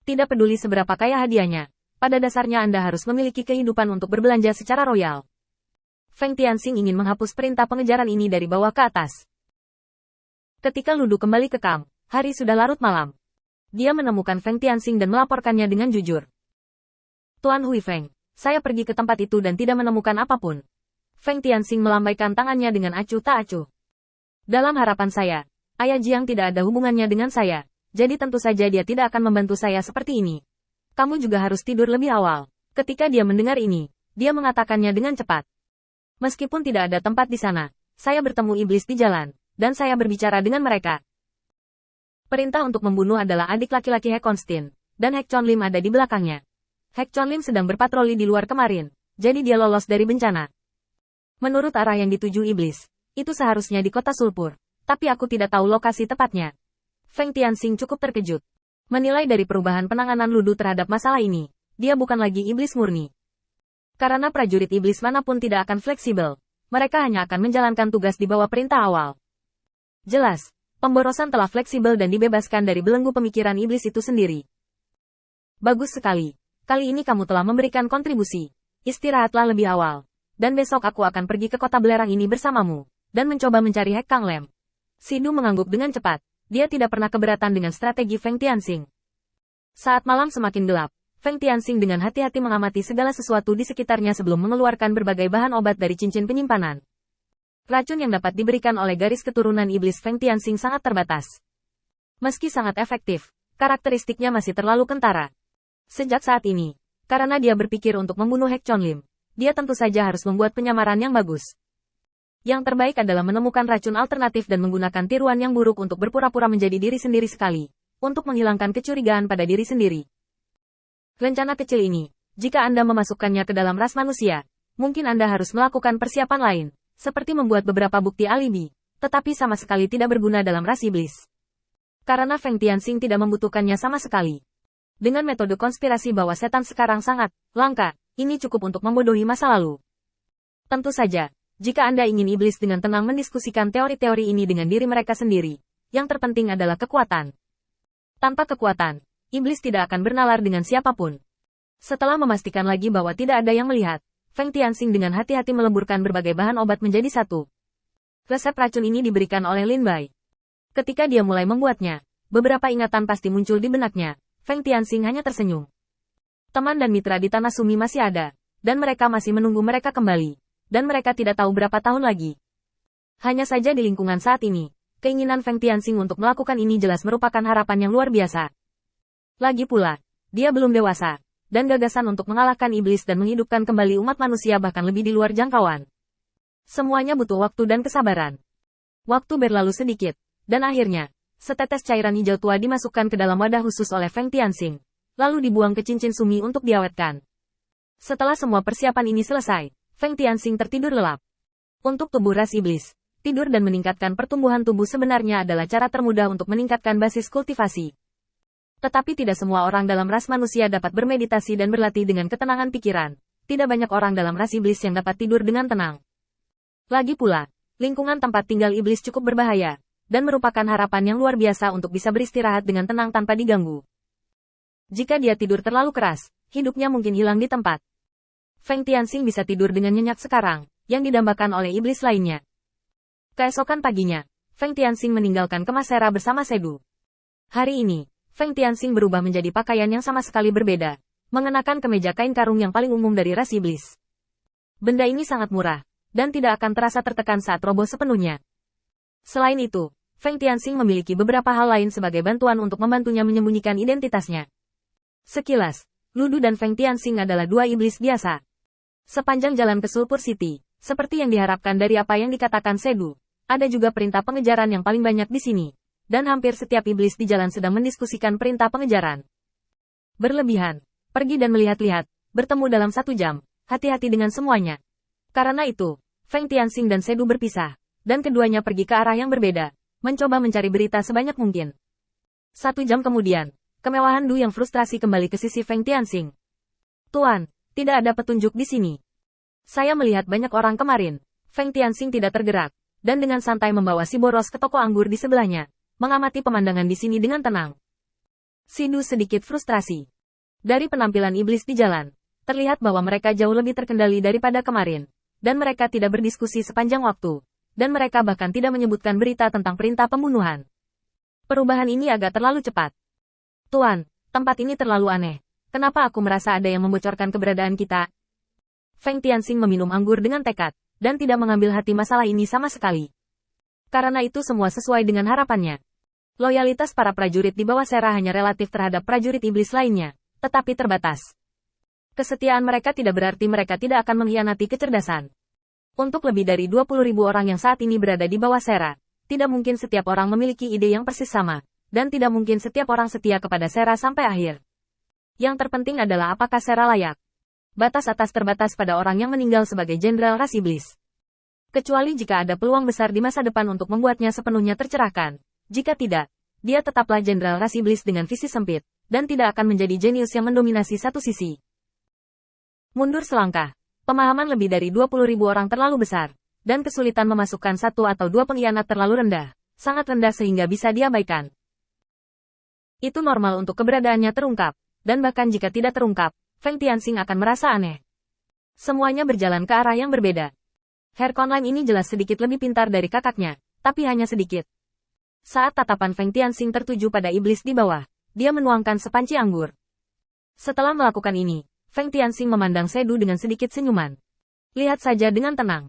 Tidak peduli seberapa kaya hadiahnya, pada dasarnya Anda harus memiliki kehidupan untuk berbelanja secara royal. Feng Tianxing ingin menghapus perintah pengejaran ini dari bawah ke atas. Ketika Ludu kembali ke kamp, hari sudah larut malam. Dia menemukan Feng Tianxing dan melaporkannya dengan jujur. Tuan Hui Feng, saya pergi ke tempat itu dan tidak menemukan apapun. Feng Tianxing melambaikan tangannya dengan acuh tak acuh. Dalam harapan saya, Ayah Jiang tidak ada hubungannya dengan saya, jadi tentu saja dia tidak akan membantu saya seperti ini. Kamu juga harus tidur lebih awal. Ketika dia mendengar ini, dia mengatakannya dengan cepat. Meskipun tidak ada tempat di sana, saya bertemu iblis di jalan, dan saya berbicara dengan mereka. Perintah untuk membunuh adalah adik laki-laki He Konstin, dan Hek Chon Lim ada di belakangnya. Hek Chon Lim sedang berpatroli di luar kemarin, jadi dia lolos dari bencana. Menurut arah yang dituju iblis, itu seharusnya di kota Sulpur, tapi aku tidak tahu lokasi tepatnya. Feng Tianxing cukup terkejut. Menilai dari perubahan penanganan Ludu terhadap masalah ini, dia bukan lagi iblis murni. Karena prajurit iblis manapun tidak akan fleksibel, mereka hanya akan menjalankan tugas di bawah perintah awal. Jelas, pemborosan telah fleksibel dan dibebaskan dari belenggu pemikiran iblis itu sendiri. Bagus sekali. Kali ini kamu telah memberikan kontribusi. Istirahatlah lebih awal. Dan besok aku akan pergi ke kota belerang ini bersamamu, dan mencoba mencari Hek Kang Lem. Sidu mengangguk dengan cepat. Dia tidak pernah keberatan dengan strategi Feng Tianxing. Saat malam semakin gelap, Feng Tianxing dengan hati-hati mengamati segala sesuatu di sekitarnya sebelum mengeluarkan berbagai bahan obat dari cincin penyimpanan. Racun yang dapat diberikan oleh garis keturunan iblis Feng Tianxing sangat terbatas. Meski sangat efektif, karakteristiknya masih terlalu kentara. Sejak saat ini, karena dia berpikir untuk membunuh Hek Chon Lim, dia tentu saja harus membuat penyamaran yang bagus. Yang terbaik adalah menemukan racun alternatif dan menggunakan tiruan yang buruk untuk berpura-pura menjadi diri sendiri sekali, untuk menghilangkan kecurigaan pada diri sendiri. Rencana kecil ini, jika Anda memasukkannya ke dalam ras manusia, mungkin Anda harus melakukan persiapan lain, seperti membuat beberapa bukti alibi, tetapi sama sekali tidak berguna dalam ras iblis. Karena Feng Tianxing tidak membutuhkannya sama sekali. Dengan metode konspirasi bahwa setan sekarang sangat langka, ini cukup untuk membodohi masa lalu. Tentu saja, jika Anda ingin iblis dengan tenang mendiskusikan teori-teori ini dengan diri mereka sendiri, yang terpenting adalah kekuatan. Tanpa kekuatan, iblis tidak akan bernalar dengan siapapun. Setelah memastikan lagi bahwa tidak ada yang melihat, Feng Tianxing dengan hati-hati melemburkan berbagai bahan obat menjadi satu. Resep racun ini diberikan oleh Lin Bai. Ketika dia mulai membuatnya, beberapa ingatan pasti muncul di benaknya. Feng Tianxing hanya tersenyum. Teman dan mitra di Tanah Sumi masih ada, dan mereka masih menunggu mereka kembali. Dan mereka tidak tahu berapa tahun lagi. Hanya saja di lingkungan saat ini, keinginan Feng Tianxing untuk melakukan ini jelas merupakan harapan yang luar biasa. Lagi pula, dia belum dewasa, dan gagasan untuk mengalahkan iblis dan menghidupkan kembali umat manusia bahkan lebih di luar jangkauan. Semuanya butuh waktu dan kesabaran. Waktu berlalu sedikit, dan akhirnya, setetes cairan hijau tua dimasukkan ke dalam wadah khusus oleh Feng Tianxing, lalu dibuang ke cincin sumi untuk diawetkan. Setelah semua persiapan ini selesai, Feng Tianxing tertidur lelap. Untuk tubuh ras iblis, tidur dan meningkatkan pertumbuhan tubuh sebenarnya adalah cara termudah untuk meningkatkan basis kultivasi. Tetapi tidak semua orang dalam ras manusia dapat bermeditasi dan berlatih dengan ketenangan pikiran. Tidak banyak orang dalam ras iblis yang dapat tidur dengan tenang. Lagi pula, lingkungan tempat tinggal iblis cukup berbahaya, dan merupakan harapan yang luar biasa untuk bisa beristirahat dengan tenang tanpa diganggu. Jika dia tidur terlalu keras, hidupnya mungkin hilang di tempat. Feng Tianxing bisa tidur dengan nyenyak sekarang, yang didambakan oleh iblis lainnya. Keesokan paginya, Feng Tianxing meninggalkan Kemasera bersama Sedu. Hari ini, Feng Tianxing berubah menjadi pakaian yang sama sekali berbeda, mengenakan kemeja kain karung yang paling umum dari ras iblis. Benda ini sangat murah, dan tidak akan terasa tertekan saat roboh sepenuhnya. Selain itu, Feng Tianxing memiliki beberapa hal lain sebagai bantuan untuk membantunya menyembunyikan identitasnya. Sekilas, Ludu dan Feng Tianxing adalah dua iblis biasa. Sepanjang jalan ke Sulpur City, seperti yang diharapkan dari apa yang dikatakan Sedu, ada juga perintah pengejaran yang paling banyak di sini. Dan hampir setiap iblis di jalan sedang mendiskusikan perintah pengejaran. Berlebihan, pergi dan melihat-lihat, bertemu dalam 1 jam, hati-hati dengan semuanya. Karena itu, Feng Tianxing dan Sedu berpisah, dan keduanya pergi ke arah yang berbeda, mencoba mencari berita sebanyak mungkin. 1 jam kemudian, kemewahan Du yang frustrasi kembali ke sisi Feng Tianxing. Tuan, tidak ada petunjuk di sini. Saya melihat banyak orang kemarin. Feng Tianxing tidak tergerak, dan dengan santai membawa si Boros ke toko anggur di sebelahnya. Mengamati pemandangan di sini dengan tenang. Sidu sedikit frustrasi. Dari penampilan iblis di jalan, terlihat bahwa mereka jauh lebih terkendali daripada kemarin, dan mereka tidak berdiskusi sepanjang waktu, dan mereka bahkan tidak menyebutkan berita tentang perintah pembunuhan. Perubahan ini agak terlalu cepat. Tuan, tempat ini terlalu aneh. Kenapa aku merasa ada yang membocorkan keberadaan kita? Feng Tianxing meminum anggur dengan tekad, dan tidak mengambil hati masalah ini sama sekali. Karena itu semua sesuai dengan harapannya. Loyalitas para prajurit di bawah Sera hanya relatif terhadap prajurit iblis lainnya, tetapi terbatas. Kesetiaan mereka tidak berarti mereka tidak akan mengkhianati kecerdasan. Untuk lebih dari 20.000 orang yang saat ini berada di bawah Sera, tidak mungkin setiap orang memiliki ide yang persis sama, dan tidak mungkin setiap orang setia kepada Sera sampai akhir. Yang terpenting adalah apakah Sera layak. Batas atas terbatas pada orang yang meninggal sebagai jenderal ras iblis. Kecuali jika ada peluang besar di masa depan untuk membuatnya sepenuhnya tercerahkan. Jika tidak, dia tetaplah jenderal ras iblis dengan visi sempit, dan tidak akan menjadi jenius yang mendominasi satu sisi. Mundur selangkah. Pemahaman lebih dari 20.000 orang terlalu besar, dan kesulitan memasukkan satu atau dua pengkhianat terlalu rendah, sangat rendah sehingga bisa diabaikan. Itu normal untuk keberadaannya terungkap, dan bahkan jika tidak terungkap, Feng Tianxing akan merasa aneh. Semuanya berjalan ke arah yang berbeda. Herr Conline ini jelas sedikit lebih pintar dari kakaknya, tapi hanya sedikit. Saat tatapan Feng Tianxing tertuju pada iblis di bawah, dia menuangkan sepanci anggur. Setelah melakukan ini, Feng Tianxing memandang Sedu dengan sedikit senyuman. Lihat saja dengan tenang.